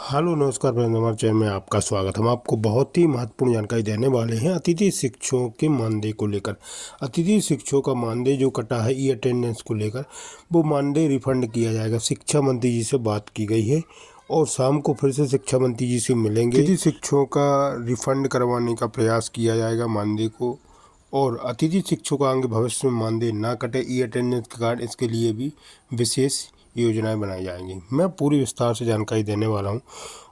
Hello नमस्कार friends, हमारे channel में आपका स्वागत। हम आपको बहुत ही महत्वपूर्ण जानकारी देने वाले हैं अतिथि शिक्षकों के मानदेय को लेकर। अतिथि शिक्षकों का मानदेय जो कटा है ई अटेंडेंस को लेकर, वो मानदेय रिफंड किया जाएगा। शिक्षा मंत्री जी से बात की गई है और शाम को फिर से शिक्षा मंत्री जी से मिलेंगे। अतिथि शिक्षकों का रिफंड करवाने का प्रयास किया जाएगा मानदेय को, और अतिथि शिक्षकों का आगे भविष्य में मानदेय ना कटे ई अटेंडेंस कार्ड, इसके लिए भी विशेष योजनाएं बनाई जाएंगी। मैं पूरी विस्तार से जानकारी देने वाला हूं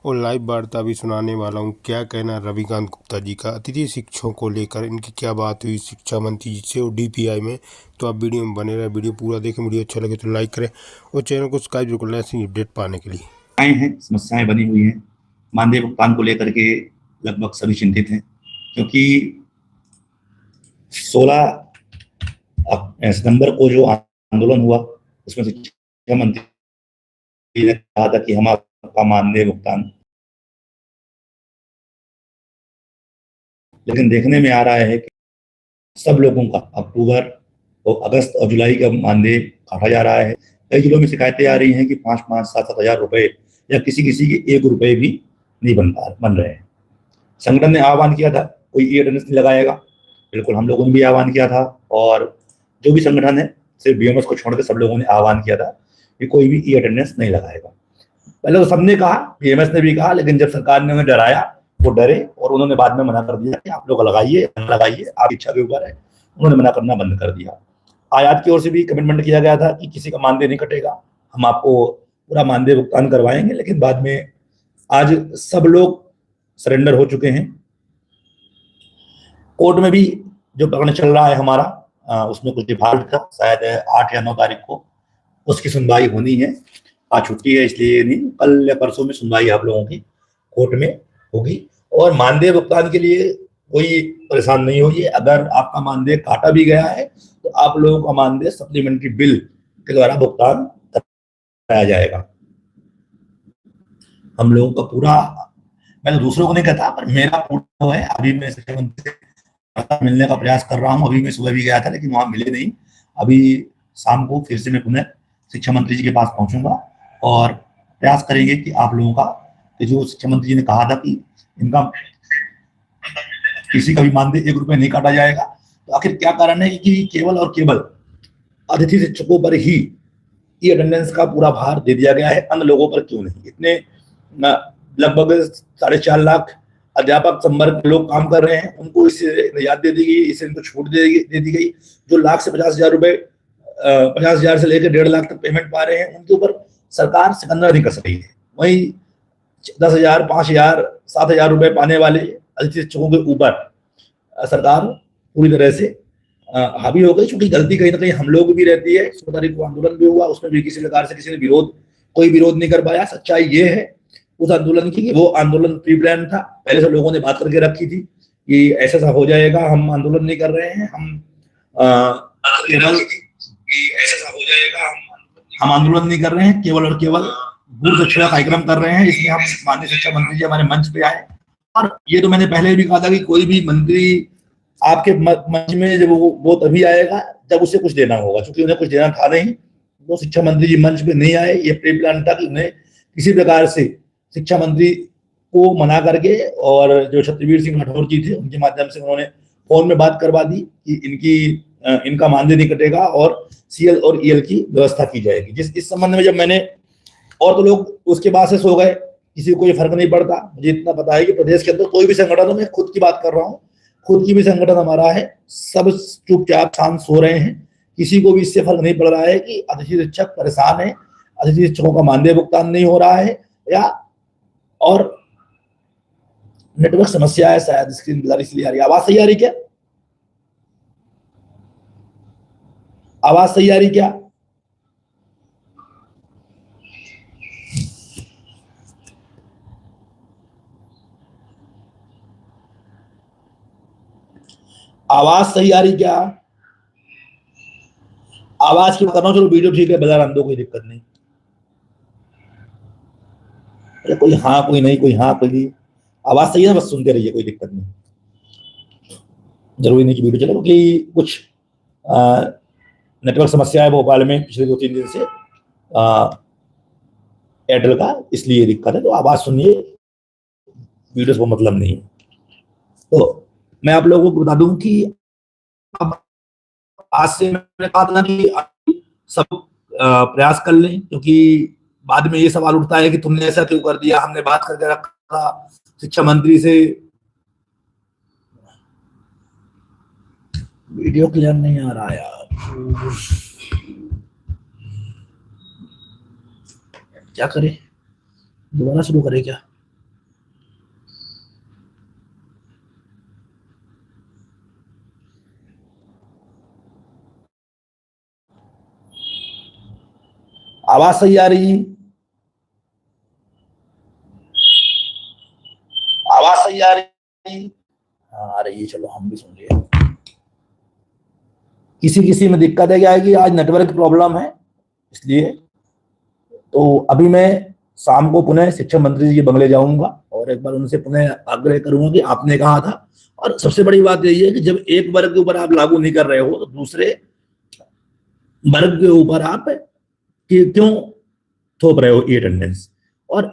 और लाइव वार्ता भी सुनाने वाला हूं। क्या कहना रविकांत गुप्ता जी का अतिथि शिक्षकों को लेकर, इनकी क्या बात हुई शिक्षा मंत्री जी से और डीपीआई में। तो आप वीडियो में बने रहे, वीडियो पूरा देखें। वीडियो अच्छा लगे तो लाइक करें और चैनल को सब्सक्राइब जरूर करें ऐसी अपडेट पाने के लिए। आए हैं, समस्याएं बनी हुई हैं। मानदेय भुगतान को लेकर के लगभग सभी चिंतित हैं, क्योंकि 16 सितंबर को जो आंदोलन हुआ उसमें शिक्षा मंत्री ने कहा था कि हम आपका मानदेय भुगतान, लेकिन देखने में आ रहा है कि सब लोगों का अक्टूबर और अगस्त और जुलाई का मानदेय काटा जा रहा है। कई जिलों में शिकायतें आ रही हैं कि 5-5, 7-7 हजार रुपए या किसी किसी के 1 रुपए भी नहीं बन रहे हैं। संगठन ने आह्वान किया था कोई ई अटेंडेंस नहीं लगाएगा। बिल्कुल, हम लोगों ने भी आह्वान किया था, और जो भी संगठन है, सिर्फ बीएमएस को छोड़कर सब लोगों ने आह्वान किया था कि कोई भी ई अटेंडेंस नहीं लगाएगा। पहले तो सबने कहा, बीएमएस ने भी कहा, लेकिन जब सरकार ने उन्हें डराया, वो डरे और उन्होंने बाद में मना कर दिया कि आप लोग लगाइए लगाइए, आप इच्छा के ऊपर है। उन्होंने मना करना बंद कर दिया। आयात की ओर से भी कमिटमेंट किया गया था कि किसी का मानदेय नहीं कटेगा, हम आपको पूरा मानदेय भुगतान करवाएंगे, लेकिन बाद में आज सब लोग सरेंडर हो चुके हैं। कोर्ट में भी जो प्रकरण चल रहा है हमारा, उसमें कुछ डिफॉल्ट था, शायद 8 या 9 तारीख को उसकी सुनवाई होनी है। आज छुट्टी है इसलिए नहीं, कल या परसों में सुनवाई आप लोगों की कोर्ट में होगी। और मानदेय भुगतान के लिए कोई परेशान नहीं होइए। अगर आपका मानदेय काटा भी गया है तो आप लोगों का मानदेय सप्लीमेंट्री बिल के द्वारा भुगतान कराया जाएगा। हम लोगों का पूरा, मैं तो दूसरों को नहीं कहता, पर मेरा पूरा है। अभी मैं शिक्षा मंत्री से मिलने का प्रयास कर रहा हूँ। अभी मैं सुबह भी गया था, लेकिन वहां मिले नहीं। अभी शाम को फिर से मैं पुनः शिक्षा मंत्री जी के पास पहुंचूंगा और प्रयास करेंगे कि आप लोगों का, कि जो शिक्षा मंत्री जी ने कहा था कि इनका किसी का भी मानदेय 1 रुपए नहीं काटा जाएगा, तो आखिर क्या कारण है कि केवल और केवल अतिथि शिक्षकों पर ही ई अटेंडेंस का पूरा भार दे दिया गया है, अन्य लोगों पर क्यों नहीं? इतने लगभग 4.5 लाख अध्यापक संवर्ग के लोग काम कर रहे हैं, उनको इससे निजात दे दी गई, इससे इनको छूट दे दी गई। जो लाख से 50,000 रुपए, 50,000 से लेकर 1.5 लाख तक पेमेंट पा रहे हैं, उनके ऊपर सरकार सिकंदर नहीं कस रही है। वहीं 10,000, 5,000, 7,000 रुपए पाने वाले अतिथि शिक्षकों के ऊपर सरकार पूरी तरह से हावी हो गई। चूंकि गलती कहीं ना कहीं हम लोग भी रहती है। 16 तारीख को आंदोलन भी हुआ, उसमें भी किसी प्रकार से किसी ने कोई विरोध नहीं कर पाया। सच्चाई ये है उस आंदोलन की कि वो आंदोलन प्री प्लान था। पहले से लोगों ने बात करके रखी थी कि ऐसा हो जाएगा, हम आंदोलन नहीं कर रहे हैं, हम आंदोलन नहीं कर रहे हैं, केवल और केवल गुरु दक्षिणा कार्यक्रम कर रहे हैं। इसलिए हम माननीय शिक्षा मंत्री जी हमारे मंच पे आए। और ये तो मैंने पहले भी कहा था कि कोई भी मंत्री आपके मंच में जब वो तभी आएगा जब उसे कुछ देना होगा। क्योंकि उन्हें कुछ देना था नहीं, वो शिक्षा मंत्री जी मंच पे नहीं आए। ये प्री प्लान था कि उन्हें किसी प्रकार से शिक्षा मंत्री को मना करके, और जो छत्रवीर सिंह राठौर जी थे उनके माध्यम से उन्होंने फोन में बात करवा दी कि इनका मानदेय नहीं कटेगा और सीएल और ईएल की व्यवस्था की जाएगी। इस संबंध में जब मैंने, और तो लोग उसके बाद से सो गए, किसी को कोई फर्क नहीं पड़ता। मुझे इतना पता है कि प्रदेश के अंदर कोई भी संगठन हो, मैं खुद की बात कर रहा हूँ, खुद की भी संगठन हमारा है, सब चुपचाप शांत सो रहे हैं। किसी को भी इससे फर्क नहीं पड़ रहा है कि अतिथि शिक्षक परेशान है, अतिथि शिक्षकों का मानदेय भुगतान नहीं हो रहा है, या और नेटवर्क समस्या है, शायद स्क्रीन ब्लर इसलिए आ रही है। आवाज सही आ रही क्या? आवाज सही आ रही क्या? आवाज सही आ रही क्या? आवाज की करना, चलो वीडियो ठीक है, बजा रहा, कोई दिक्कत नहीं। अरे कोई हाँ कोई नहीं, कोई हाँ कोई नहीं। आवाज सही है, बस सुनते रहिए, कोई दिक्कत नहीं। जरूरी नहीं कि वीडियो चले, क्योंकि कुछ नेटवर्क समस्या है भोपाल में पिछले 2-3 दिन से। एयरटेल का, इसलिए ये दिक्कत है। तो आवाज सुनिए, वीडियो को मतलब नहीं है। तो मैं आप लोगों को बता दूं कि अब आज से मैंने कहा था ना कि सब प्रयास कर लें, क्योंकि बाद में ये सवाल उठता है कि तुमने ऐसा क्यों कर दिया, हमने बात करके रखा शिक्षा मंत्री से। वीडियो क्लियर नहीं आ रहा यार, क्या करें, दोबारा शुरू करें क्या? आवाज सही आ रही है? आवाज सही आ रही है? हाँ आ रही है, चलो हम भी सुन लिए। किसी किसी में दिक्कत है क्या है कि आज नेटवर्क प्रॉब्लम है, इसलिए। तो अभी मैं शाम को पुनः शिक्षा मंत्री जी के बंगले जाऊंगा और एक बार उनसे पुनः आग्रह करूंगा कि आपने कहा था। और सबसे बड़ी बात यही है कि जब एक वर्ग के ऊपर आप लागू नहीं कर रहे हो तो दूसरे वर्ग के ऊपर आप क्यों थोप रहे हो ई अटेंडेंस। और